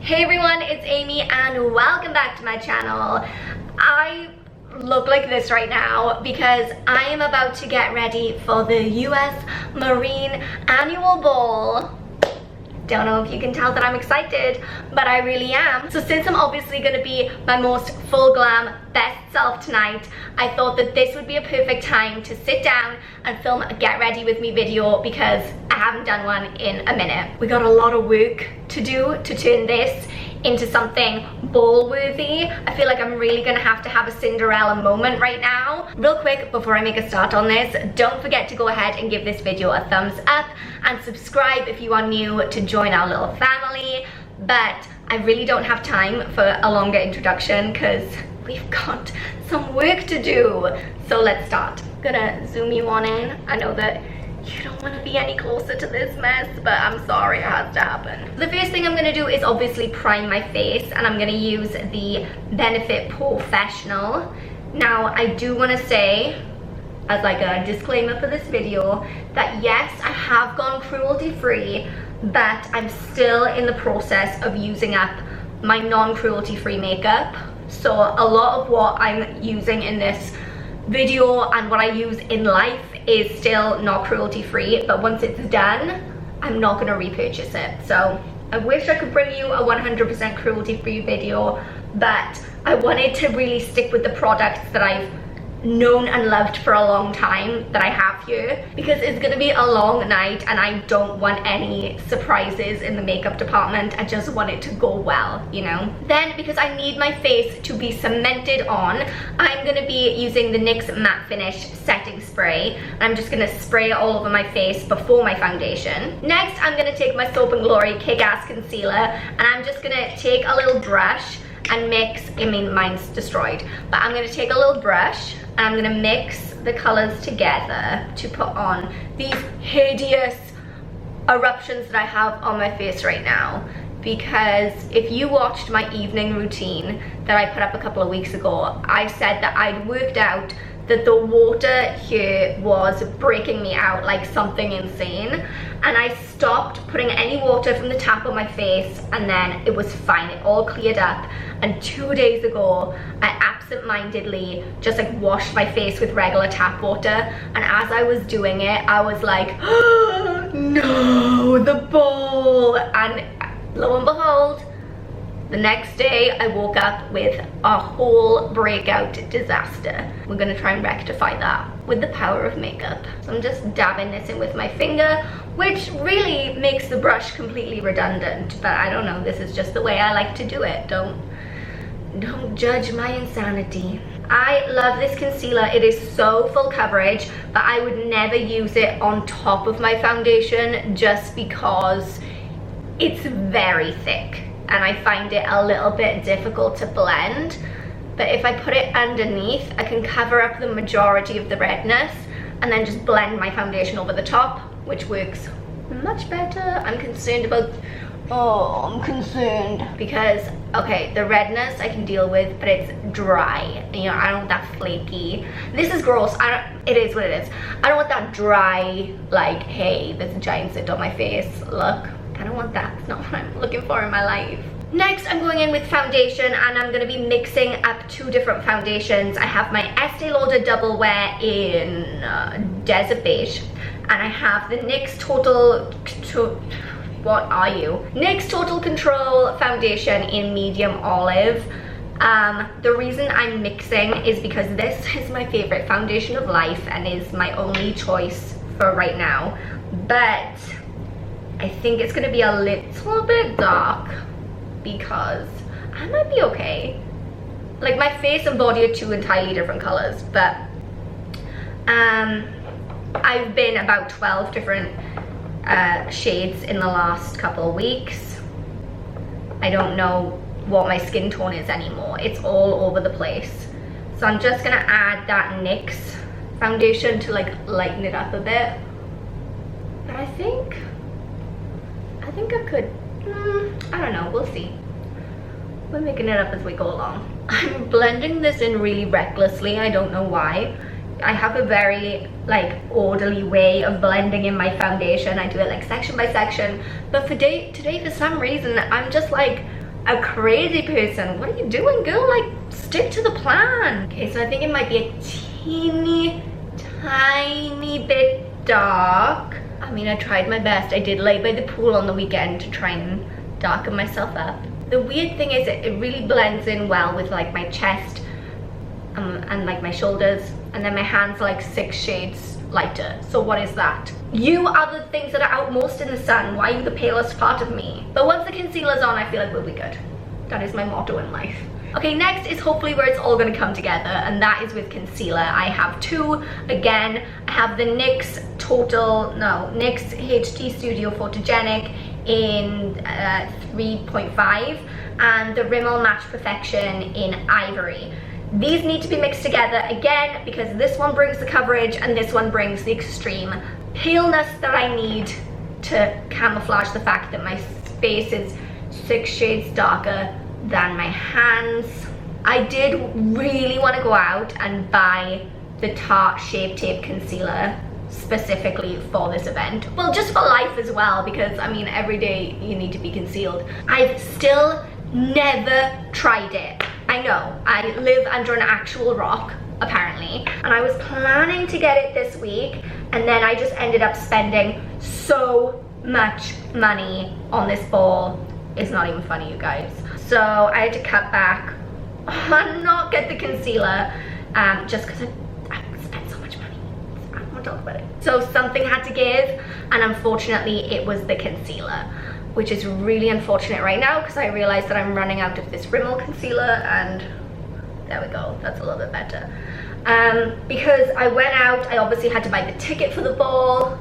Hey everyone, it's Amy and welcome back to my channel. I look like this right now because I am about to get ready for the US Marine Annual Ball. Don't know if you can tell that I'm excited, but I really am. So since I'm obviously going to be my most full glam, best self tonight, I thought that this would be a perfect time to sit down and film a get ready with me video because I haven't done one in a minute. We got a lot of work to do to turn this into something ball worthy. I feel like I'm really gonna have to have a Cinderella moment right now. Real quick, before I make a start on this, don't forget to go ahead and give this video a thumbs up and subscribe if you are new to join our little family. But I really don't have time for a longer introduction because we've got some work to do. So let's start. I'm gonna zoom you on in. I know that you don't want to be any closer to this mess, but I'm sorry, it has to happen. The first thing I'm going to do is obviously prime my face, and I'm going to use the Benefit Professional. Now, I do want to say, as like a disclaimer for this video, that yes, I have gone cruelty-free, but I'm still in the process of using up my non-cruelty-free makeup. So a lot of what I'm using in this video and what I use in life is still not cruelty free, but once it's done, I'm not going to repurchase it. So I wish I could bring you a 100% cruelty free video, but I wanted to really stick with the products that I've known and loved for a long time that I have here, because it's gonna be a long night and I don't want any surprises in the makeup department. I just want it to go well, you know. Then, because I need my face to be cemented on, I'm gonna be using the NYX Matte Finish Setting Spray, and I'm just gonna spray it all over my face before my foundation. Next, I'm gonna take my Soap & Glory Kick-Ass Concealer, and I'm just gonna take a little brush and mix, I mean mine's destroyed, but I'm gonna take a little brush and I'm gonna mix the colors together to put on these hideous eruptions that I have on my face right now. Because if you watched my evening routine that I put up a couple of weeks ago, I said that I'd worked out that the water here was breaking me out like something insane, and I stopped putting any water from the tap on my face, and then it was fine, it all cleared up. And 2 days ago I absent-mindedly just like washed my face with regular tap water, and as I was doing it I was like, oh, no, the ball. And lo and behold, the next day I woke up with a whole breakout disaster. We're gonna try and rectify that with the power of makeup. So I'm just dabbing this in with my finger, which really makes the brush completely redundant, but I don't know, this is just the way I like to do it. Don't judge my insanity. I love this concealer. It is so full coverage, but I would never use it on top of my foundation just because it's very thick and I find it a little bit difficult to blend. But if I put it underneath, I can cover up the majority of the redness and then just blend my foundation over the top, which works much better. I'm concerned about, I'm concerned because, okay, the redness I can deal with, but it's dry. You know, I don't want that flaky. This is gross. It is what it is. I don't want that dry, like, hey, there's a giant zit on my face look. I don't want that. It's not what I'm looking for in my life. Next, I'm going in with foundation, and I'm going to be mixing up two different foundations. I have my Estee Lauder Double Wear in Desert Beige, and I have the NYX NYX Total Control Foundation in Medium Olive. The reason I'm mixing is because this is my favorite foundation of life and is my only choice for right now. But I think it's gonna be a little bit dark because I might be okay. Like, my face and body are two entirely different colors, but I've been about 12 different shades in the last couple of weeks. I don't know what my skin tone is anymore. It's all over the place. So I'm just gonna add that NYX foundation to like lighten it up a bit. But I think I could, I don't know, we'll see. We're making it up as we go along. I'm blending this in really recklessly, I don't know why. I have a very like orderly way of blending in my foundation. I do it like section by section, but for today for some reason I'm just like, a crazy person. What are you doing, girl? Like, stick to the plan. Okay, so I think it might be a teeny tiny bit dark. I mean, I tried my best. I did lay by the pool on the weekend to try and darken myself up. The weird thing is it really blends in well with like my chest and like my shoulders, and then my hands are like 6 shades lighter. So what is that? You are the things that are out most in the sun. Why are you the palest part of me? But once the concealer's on, I feel like we'll be good. That is my motto in life. Okay, next is hopefully where it's all gonna come together, and that is with concealer. I have two. Again, I have the NYX NYX HD Studio Photogenic in 3.5 and the Rimmel Match Perfection in Ivory. These need to be mixed together again because this one brings the coverage and this one brings the extreme paleness that I need to camouflage the fact that my face is 6 shades darker than my hands. I did really want to go out and buy the Tarte Shape Tape Concealer specifically for this event. Well, just for life as well, because I mean, every day you need to be concealed. I've still never tried it. I know, I live under an actual rock, apparently, and I was planning to get it this week, and then I just ended up spending so much money on this ball. It's not even funny, you guys. So I had to cut back on not get the concealer, just because I spent so much money. I don't want to talk about it. So something had to give, and unfortunately it was the concealer, which is really unfortunate right now because I realized that I'm running out of this Rimmel concealer, and there we go, that's a little bit better. Because I went out, I obviously had to buy the ticket for the ball.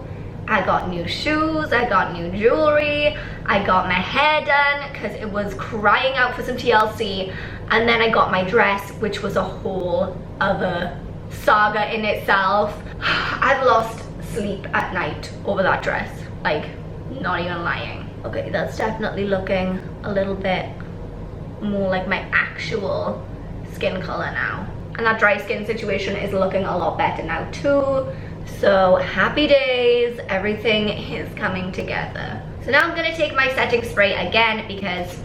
I got new shoes, I got new jewelry, I got my hair done because it was crying out for some TLC, and then I got my dress, which was a whole other saga in itself. I've lost sleep at night over that dress, like, not even lying. Okay, that's definitely looking a little bit more like my actual skin color now. And that dry skin situation is looking a lot better now too. So happy days, everything is coming together. So now I'm gonna take my setting spray again because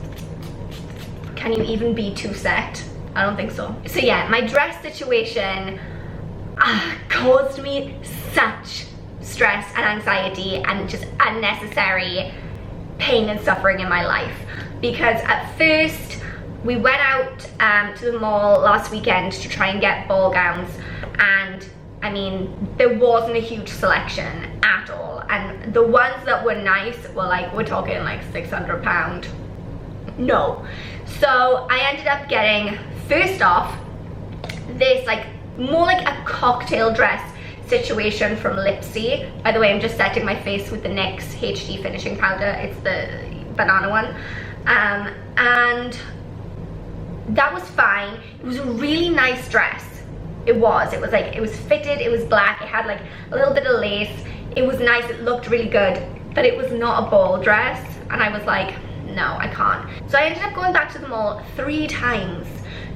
can you even be too set? I don't think so. So yeah, my dress situation caused me such stress and anxiety and just unnecessary pain and suffering in my life, because at first we went out to the mall last weekend to try and get ball gowns, and I mean, there wasn't a huge selection at all, and the ones that were nice were like, we're talking like £600. No. So I ended up getting, first off, this like more like a cocktail dress situation from Lipsy. By the way, I'm just setting my face with the NYX HD finishing powder. It's the banana one, and that was fine. It was a really nice dress. It was like, it was fitted, it was black, it had like a little bit of lace, it was nice, it looked really good, but it was not a ball dress, and I was like, no, I can't. So I ended up going back to the mall 3 times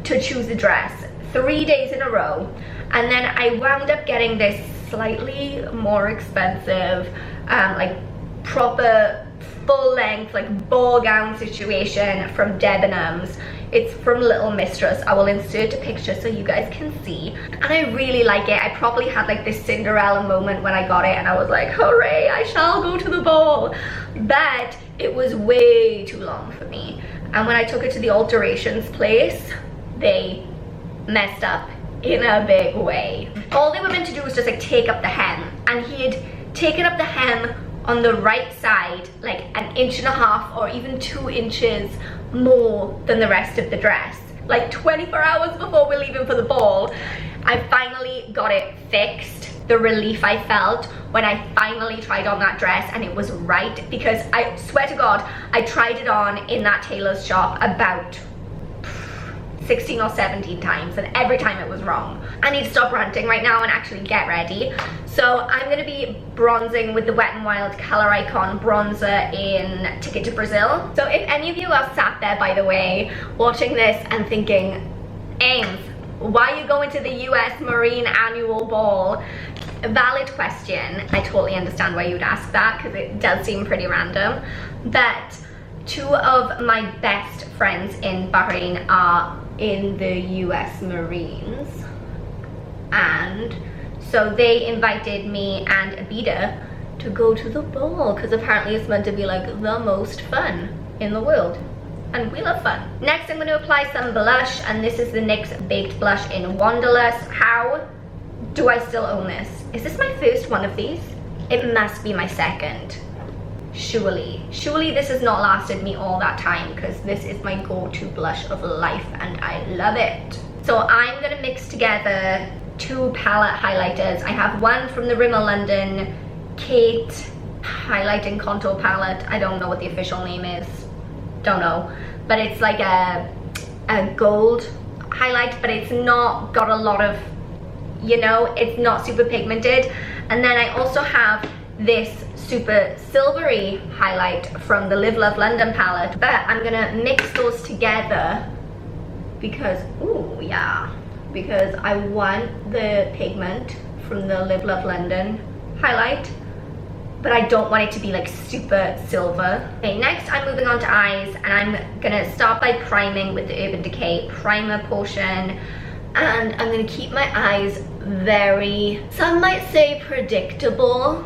to choose a dress, 3 days in a row, and then I wound up getting this slightly more expensive, like proper full length like ball gown situation from Debenhams. It's from Little Mistress. I will insert a picture so you guys can see, and I really like it. I probably had like this Cinderella moment when I got it, and I was like, hooray, I shall go to the ball. But it was way too long for me, and when I took it to the alterations place, they messed up in a big way. All they were meant to do was just like take up the hem, and he had taken up the hem on the right side like 1.5 inches or even 2 inches more than the rest of the dress. Like 24 hours before we're leaving for the ball, I finally got it fixed. The relief I felt when I finally tried on that dress and it was right, because I swear to God, I tried it on in that tailor's shop about 16 or 17 times, and every time it was wrong. I need to stop ranting right now and actually get ready. So I'm gonna be bronzing with the Wet n Wild Color Icon bronzer in Ticket to Brazil. So if any of you are sat there, by the way, watching this and thinking, Ames, why are you going to the US Marine Annual Ball? A valid question. I totally understand why you'd ask that, because it does seem pretty random. But Two of my best friends in Bahrain are in the US Marines, and so they invited me and Abida to go to the ball because apparently it's meant to be like the most fun in the world, and we love fun. Next, I'm going to apply some blush, and this is the NYX Baked Blush in Wanderlust. How do I still own this? Is this my first one of these? It must be my second. Surely this has not lasted me all that time, because this is my go-to blush of life and I love it. So I'm gonna mix together two palette highlighters. I have one from the Rimmel London Kate highlighting contour palette. I don't know what the official name is, don't know, but it's like a gold highlight, but it's not got a lot of, you know, it's not super pigmented. And then I also have this super silvery highlight from the Live Love London palette, but I'm gonna mix those together because, ooh yeah, because I want the pigment from the Live Love London highlight, but I don't want it to be like super silver. Okay, next I'm moving on to eyes, and I'm gonna start by priming with the Urban Decay primer portion, and I'm gonna keep my eyes very, some might say predictable,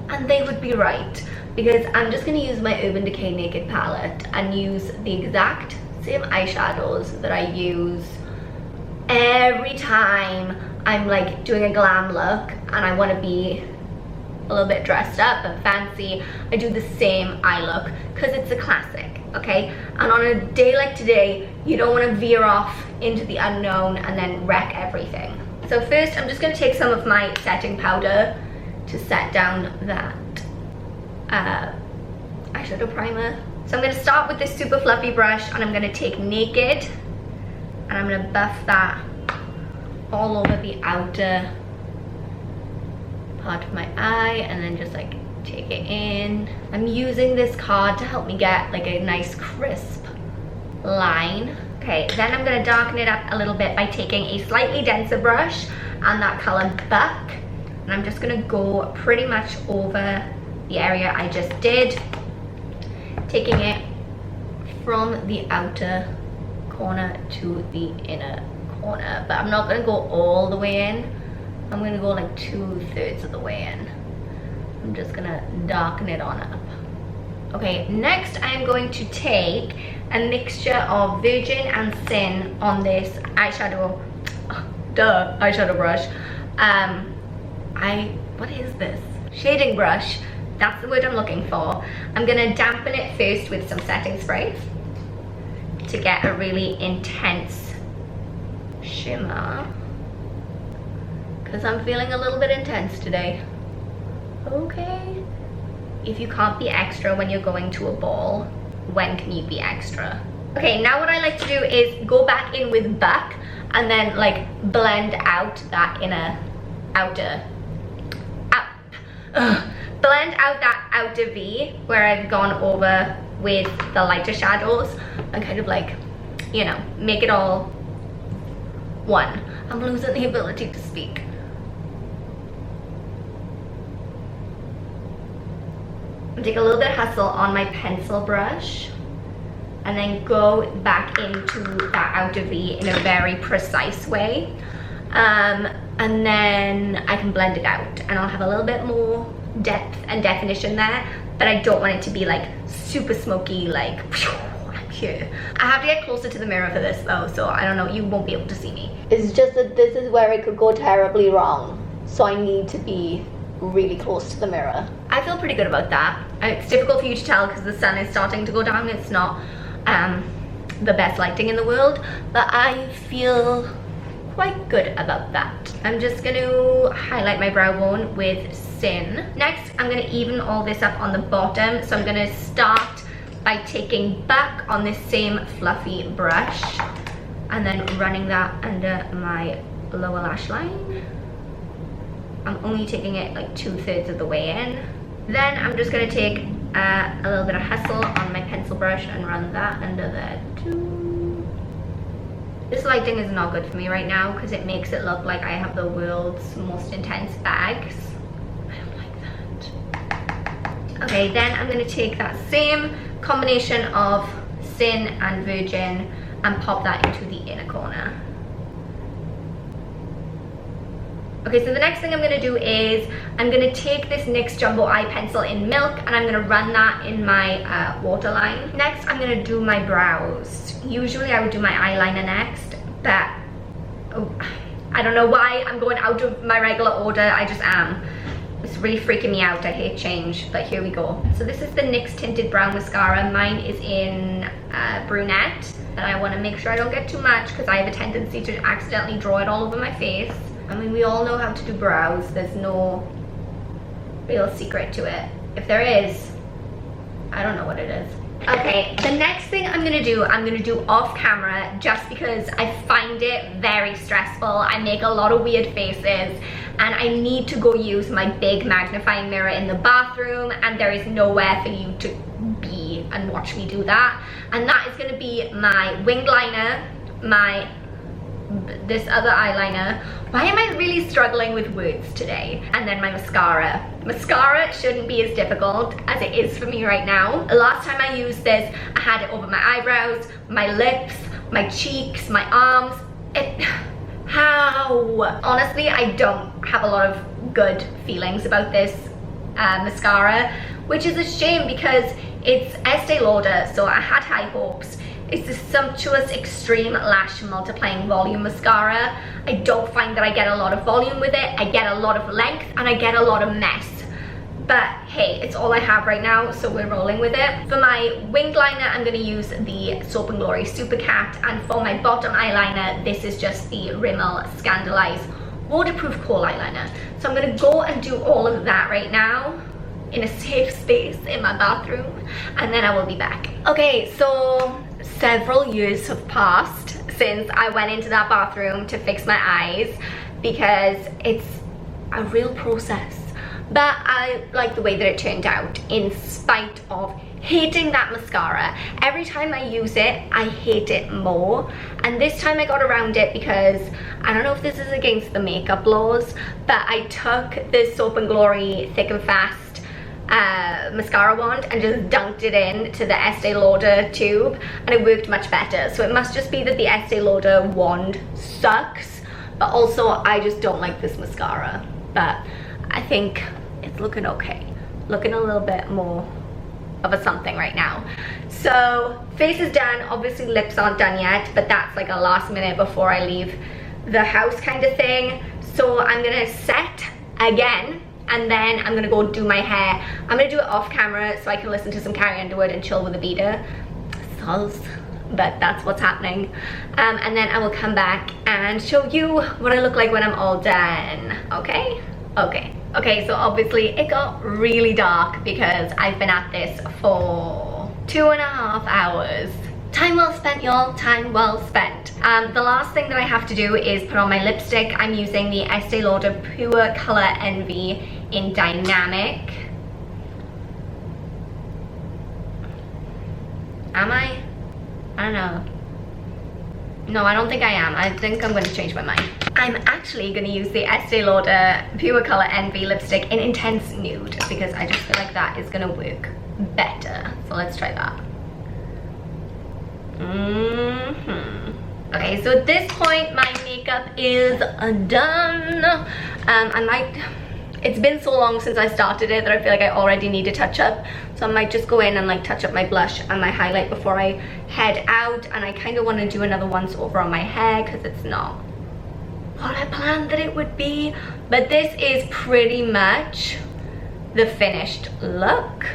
and they would be right, because I'm just gonna use my Urban Decay Naked palette and use the exact same eyeshadows that I use every time I'm like doing a glam look and I wanna be a little bit dressed up and fancy. I do the same eye look because it's a classic, okay? And on a day like today, you don't wanna veer off into the unknown and then wreck everything. So first, I'm just gonna take some of my setting powder to set down that eyeshadow primer. So I'm going to start with this super fluffy brush, and I'm going to take Naked and I'm going to buff that all over the outer part of my eye, and then just like take it in. I'm using this card to help me get like a nice crisp line. Okay, then I'm going to darken it up a little bit by taking a slightly denser brush and that color Buck. And I'm just gonna go pretty much over the area I just did, taking it from the outer corner to the inner corner, but I'm not gonna go all the way in. I'm gonna go like 2/3 of the way in. I'm just gonna darken it on up. Okay, next I am going to take a mixture of Virgin and Sin on this eyeshadow, eyeshadow brush. What is this? Shading brush, that's the word I'm looking for. I'm gonna dampen it first with some setting spray to get a really intense shimmer, because I'm feeling a little bit intense today. Okay. If you can't be extra when you're going to a ball, when can you be extra? Okay, now what I like to do is go back in with Buck and then like blend out that inner outer blend out that outer V where I've gone over with the lighter shadows, and kind of like, you know, make it all one. I'm losing the ability to speak. Take a little bit of hustle on my pencil brush and then go back into that outer V in a very precise way. And then I can blend it out and I'll have a little bit more depth and definition there, but I don't want it to be like super smoky, like I'm here. I have to get closer to the mirror for this though, so I don't know, you won't be able to see me. It's just that this is where it could go terribly wrong, so I need to be really close to the mirror. I feel pretty good about that. It's difficult for you to tell because the sun is starting to go down. It's not the best lighting in the world, but I feel quite good about that. I'm just going to highlight my brow bone with Sin. Next, I'm going to even all this up on the bottom. So I'm going to start by taking Buck on this same fluffy brush and then running that under my lower lash line. I'm only taking it like 2/3 of the way in. Then I'm just going to take a little bit of hustle on my pencil brush and run that under there too. This lighting is not good for me right now because it makes it look like I have the world's most intense bags. I don't like that. Okay, then I'm going to take that same combination of Sin and Virgin and pop that into the inner corner. Okay, so the next thing I'm going to do is I'm going to take this NYX Jumbo Eye Pencil in Milk and I'm going to run that in my waterline. Next, I'm going to do my brows. Usually I would do my eyeliner next, but I don't know why I'm going out of my regular order. I just am. It's really freaking me out. I hate change, but here we go. So this is the NYX Tinted Brow Mascara. Mine is in Brunette, and I want to make sure I don't get too much because I have a tendency to accidentally draw it all over my face. I mean, we all know how to do brows. There's no real secret to it. If there is, I don't know what it is. Okay, the next thing I'm gonna do off camera just because I find it very stressful. I make a lot of weird faces and I need to go use my big magnifying mirror in the bathroom and there is nowhere for you to be and watch me do that. And that is gonna be my winged liner, this other eyeliner. Why am I really struggling with words today? And then my mascara. Mascara shouldn't be as difficult as it is for me right now. The last time I used this, I had it over my eyebrows, my lips, my cheeks, my arms. How? Honestly, I don't have a lot of good feelings about this mascara, which is a shame because it's Estee Lauder, so I had high hopes. It's the Sumptuous Extreme Lash Multiplying Volume Mascara. I don't find that I get a lot of volume with it. I get a lot of length and I get a lot of mess. But hey, it's all I have right now, so we're rolling with it. For my winged liner, I'm gonna use the Soap & Glory Super Cat. And for my bottom eyeliner, this is just the Rimmel Scandaleyes Waterproof Kohl Eyeliner. So I'm gonna go and do all of that right now in a safe space in my bathroom, and then I will be back. Okay, so several years have passed since I went into that bathroom to fix my eyes because it's a real process. But I like the way that it turned out in spite of hating that mascara. Every time I use it, I hate it more. And this time I got around it because, I don't know if this is against the makeup laws, but I took this Soap & Glory Thick and Fast mascara wand and just dunked it in to the Estee Lauder tube and it worked much better. So it must just be that the Estee Lauder wand sucks, but also I just don't like this mascara. But I think it's looking okay. Looking a little bit more of a something right now. So face is done. Obviously lips aren't done yet, but that's like a last minute before I leave the house kind of thing. So I'm gonna set again and then I'm gonna go do my hair. I'm gonna do it off camera so I can listen to some Carrie Underwood and chill with the Vita. But that's what's happening. And then I will come back and show you what I look like when I'm all done, okay? Okay, so obviously it got really dark because I've been at this for 2.5 hours. Time well spent, y'all, time well spent. The last thing that I have to do is put on my lipstick. I'm using the Estee Lauder Pure Color Envy in Dynamic. Am I? I don't know. No, I don't think I am. I think I'm going to change my mind. I'm actually going to use the Estee Lauder Pure Color Envy lipstick in Intense Nude because I just feel like that is going to work better. So let's try that. Okay, so at this point my makeup is done. It's been so long since I started it that I feel like I already need a touch up, so I might just go in and like touch up my blush and my highlight before I head out. And I kind of want to do another once over on my hair because it's not what I planned that it would be, but this is pretty much the finished look.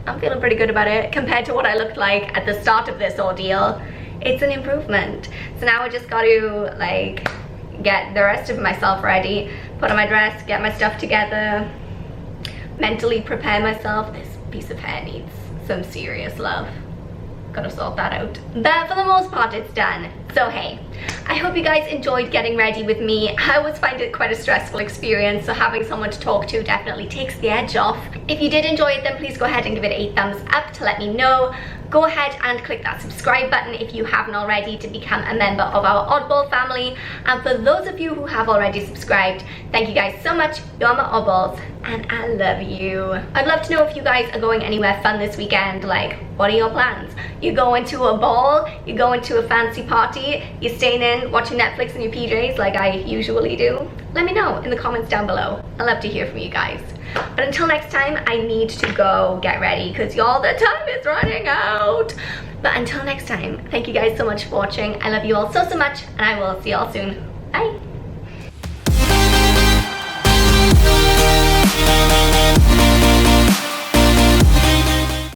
I'm feeling pretty good about it compared to what I looked like at the start of this ordeal. It's an improvement. So now I just got to like get the rest of myself ready, put on my dress, get my stuff together, mentally prepare myself. This piece of hair needs some serious love. Gotta sort that out. But for the most part, it's done. So hey, I hope you guys enjoyed getting ready with me. I always find it quite a stressful experience, so having someone to talk to definitely takes the edge off. If you did enjoy it, then please go ahead and give it a thumbs up to let me know. go ahead and click that subscribe button if you haven't already to become a member of our Oddball family. And for those of you who have already subscribed, thank you guys so much. You're my oddballs and I love you. I'd love to know if you guys are going anywhere fun this weekend. Like, what are your plans? You going to a ball? You going to a fancy party? You staying in watching Netflix in your PJs like I usually do? Let me know in the comments down below. I'd love to hear from you guys. But until next time, I need to go get ready because y'all, the time is running out. But until next time, thank you guys so much for watching. I love you all so much and I will see y'all soon. Bye.